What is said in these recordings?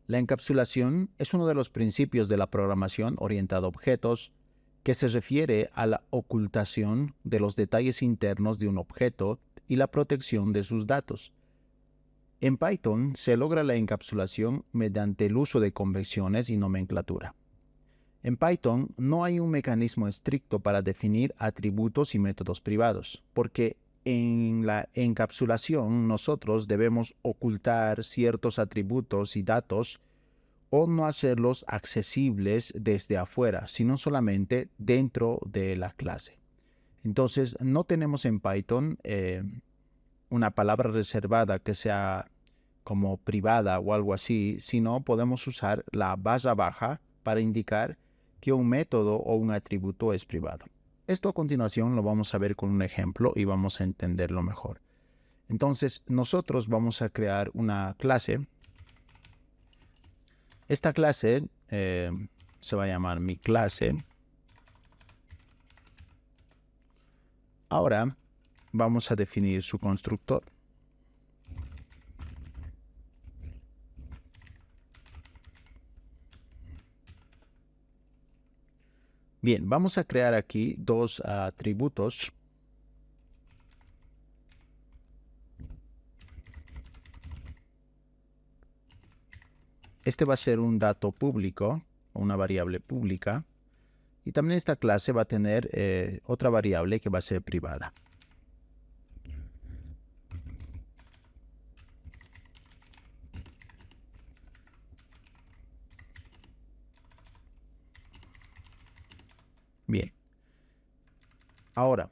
La encapsulación es uno de los principios de la programación orientada a objetos que se refiere a la ocultación de los detalles internos de un objeto y la protección de sus datos. En Python se logra la encapsulación mediante el uso de convenciones y nomenclatura. En Python no hay un mecanismo estricto para definir atributos y métodos privados, porque en la encapsulación nosotros debemos ocultar ciertos atributos y datos o no hacerlos accesibles desde afuera, sino solamente dentro de la clase. Entonces, no tenemos en Python una palabra reservada que sea como privada o algo así, sino podemos usar la barra baja para indicar que un método o un atributo es privado. Esto a continuación lo vamos a ver con un ejemplo y vamos a entenderlo mejor. Entonces, nosotros vamos a crear una clase. Esta clase se va a llamar mi clase. Ahora vamos a definir su constructor. Bien, vamos a crear aquí dos atributos. Este va a ser un dato público, una variable pública. Y también esta clase va a tener otra variable que va a ser privada. Bien. Ahora,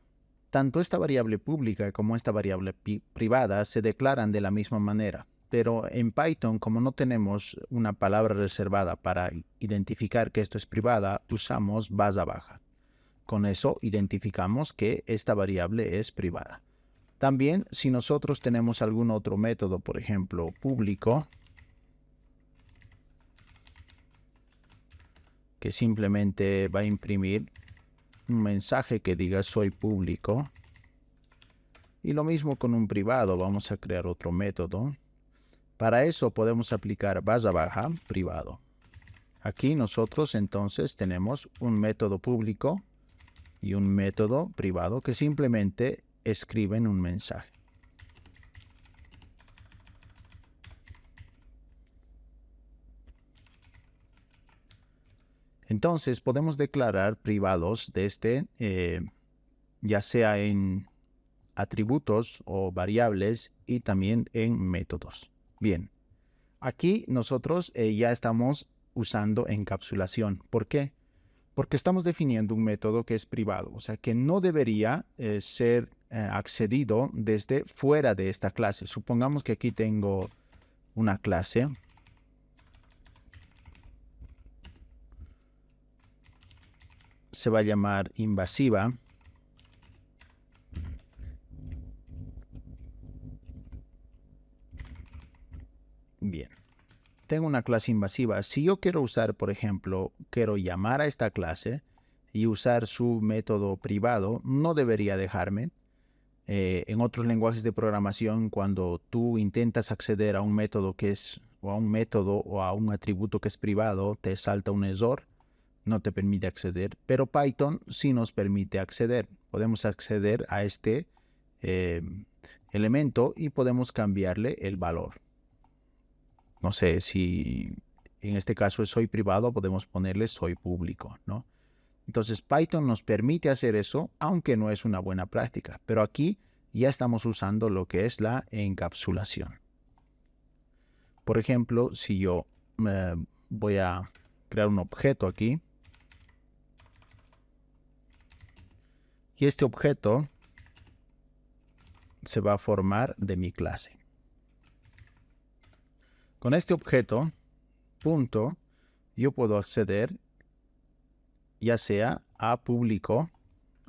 tanto esta variable pública como esta variable privada se declaran de la misma manera. Pero en Python, como no tenemos una palabra reservada para identificar que esto es privada, usamos barra baja. Con eso identificamos que esta variable es privada. También, si nosotros tenemos algún otro método, por ejemplo, público, que simplemente va a imprimir un mensaje que diga soy público. Y lo mismo con un privado, vamos a crear otro método. Para eso podemos aplicar barra baja privado. Aquí nosotros entonces tenemos un método público y un método privado que simplemente escriben un mensaje. Entonces podemos declarar privados desde ya sea en atributos o variables y también en métodos. Bien, aquí nosotros ya estamos usando encapsulación. ¿Por qué? Porque estamos definiendo un método que es privado, o sea que no debería ser accedido desde fuera de esta clase. Supongamos que aquí tengo una clase. Se va a llamar invasiva. Bien. Tengo una clase invasiva. Si yo quiero usar, por ejemplo, quiero llamar a esta clase y usar su método privado, no debería dejarme. En otros lenguajes de programación, cuando tú intentas acceder a un método que es, o a un método o a un atributo que es privado, te salta un error, no te permite acceder. Pero Python sí nos permite acceder. Podemos acceder a este elemento y podemos cambiarle el valor. No sé si en este caso es soy privado, podemos ponerle soy público, ¿no? Entonces Python nos permite hacer eso, aunque no es una buena práctica. Pero aquí ya estamos usando lo que es la encapsulación. Por ejemplo, si yo voy a crear un objeto aquí. Y este objeto se va a formar de mi clase. Con este objeto, punto, yo puedo acceder ya sea a público,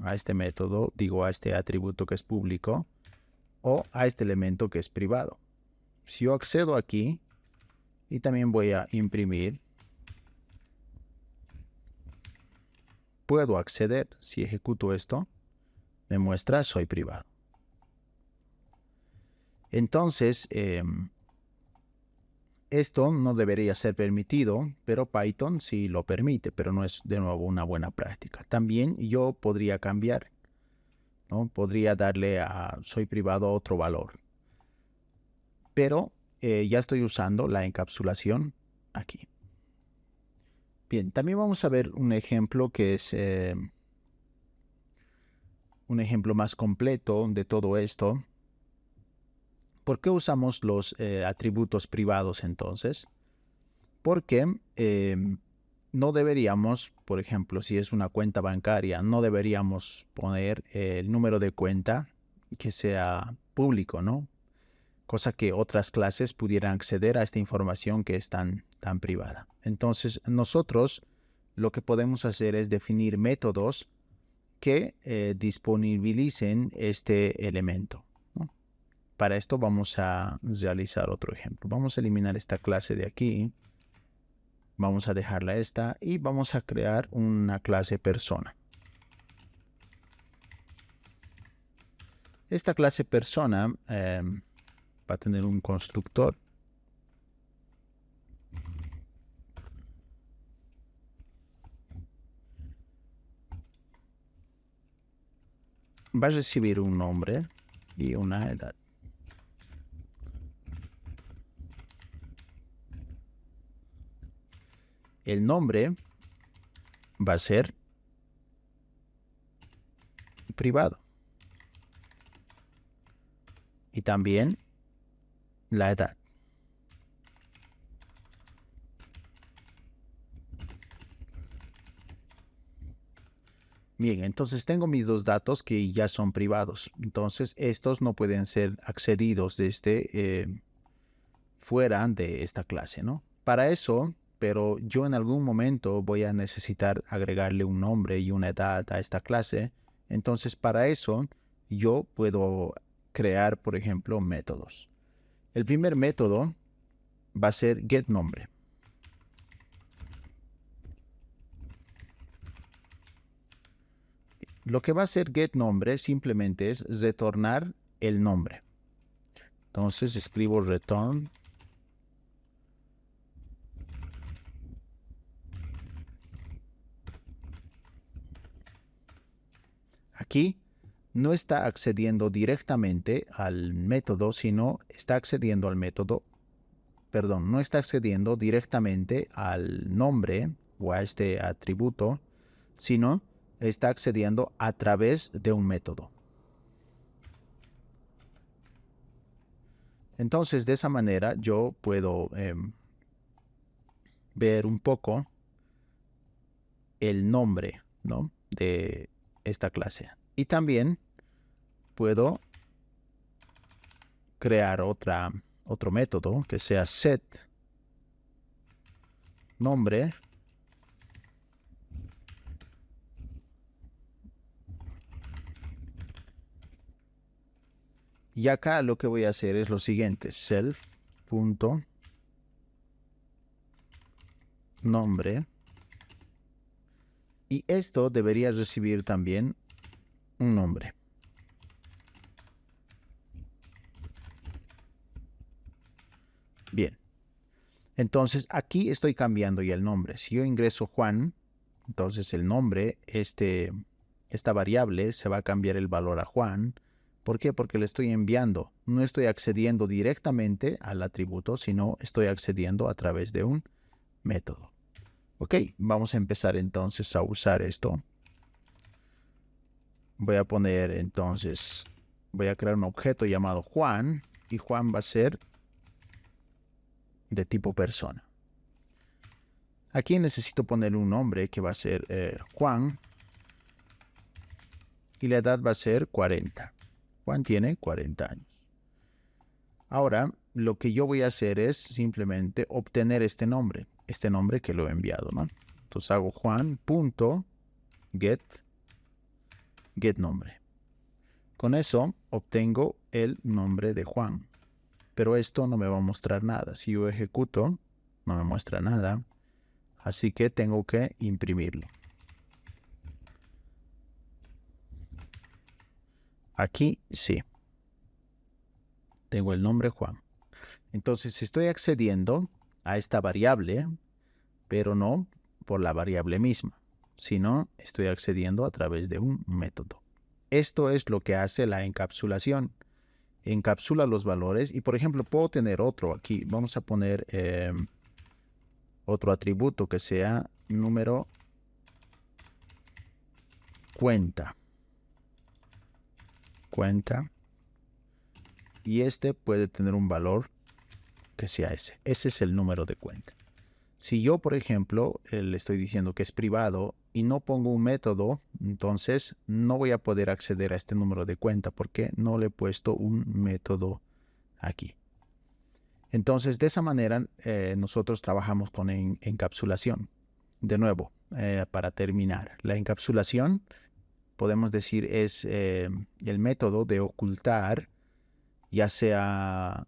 a este método, digo a este atributo que es público, o a este elemento que es privado. Si yo accedo aquí y también voy a imprimir, puedo acceder. Si ejecuto esto, me muestra soy privado. Entonces, Esto no debería ser permitido, pero Python sí lo permite, pero no es de nuevo una buena práctica. También yo podría cambiar, ¿no? Podría darle a soy privado otro valor, pero ya estoy usando la encapsulación aquí. Bien, también vamos a ver un ejemplo que es un ejemplo más completo de todo esto. ¿Por qué usamos los atributos privados entonces? Porque no deberíamos, por ejemplo, si es una cuenta bancaria, no deberíamos poner el número de cuenta que sea público, ¿no? Cosa que otras clases pudieran acceder a esta información que es tan privada. Entonces, nosotros lo que podemos hacer es definir métodos que disponibilicen este elemento, ¿no? Para esto vamos a realizar otro ejemplo. Vamos a eliminar esta clase de aquí. Vamos a dejarla esta y vamos a crear una clase persona. Esta clase persona va a tener un constructor. Va a recibir un nombre y una edad. El nombre va a ser privado. Y también la edad. Bien, entonces tengo mis dos datos que ya son privados. Entonces estos no pueden ser accedidos desde fuera de esta clase, ¿no? Para eso, pero yo en algún momento voy a necesitar agregarle un nombre y una edad a esta clase. Entonces para eso yo puedo crear, por ejemplo, métodos. El primer método va a ser getNombre. Lo que va a hacer getNombre simplemente es retornar el nombre. Entonces escribo return aquí. No está accediendo directamente al método, sino está accediendo al método, perdón, no está accediendo directamente al nombre o a este atributo, sino está accediendo a través de un método. Entonces, de esa manera yo puedo ver un poco el nombre, ¿no?, de esta clase. Y también puedo crear otro método que sea setNombre. Y acá lo que voy a hacer es lo siguiente: self.nombre. Y esto debería recibir también un nombre. Bien. Entonces aquí estoy cambiando ya el nombre. Si yo ingreso Juan, entonces el nombre, esta variable, se va a cambiar el valor a Juan. ¿Por qué? Porque le estoy enviando. No estoy accediendo directamente al atributo, sino estoy accediendo a través de un método. Ok, vamos a empezar entonces a usar esto. Voy a poner entonces, voy a crear un objeto llamado Juan, y Juan va a ser de tipo persona. Aquí necesito poner un nombre que va a ser Juan, y la edad va a ser 40. Juan tiene 40 años. Ahora, lo que yo voy a hacer es simplemente obtener este nombre que lo he enviado, ¿no? Entonces hago Juan.getNombre. Con eso obtengo el nombre de Juan. Pero esto no me va a mostrar nada. Si yo ejecuto, no me muestra nada. Así que tengo que imprimirlo. Aquí sí. Tengo el nombre Juan. Entonces estoy accediendo a esta variable, pero no por la variable misma, sino estoy accediendo a través de un método. Esto es lo que hace la encapsulación. Encapsula los valores y, por ejemplo, puedo tener otro aquí. Vamos a poner otro atributo que sea número cuenta. Y este puede tener un valor que sea ese. Ese es el número de cuenta. Si yo, por ejemplo, le estoy diciendo que es privado y no pongo un método, entonces no voy a poder acceder a este número de cuenta porque no le he puesto un método aquí. Entonces, de esa manera, nosotros trabajamos con encapsulación. De nuevo, para terminar, la encapsulación, podemos decir, es el método de ocultar ya sea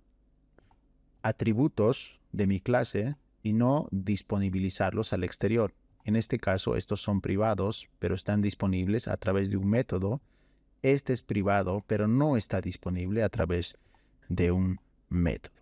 atributos de mi clase y no disponibilizarlos al exterior. En este caso, estos son privados, pero están disponibles a través de un método. Este es privado, pero no está disponible a través de un método.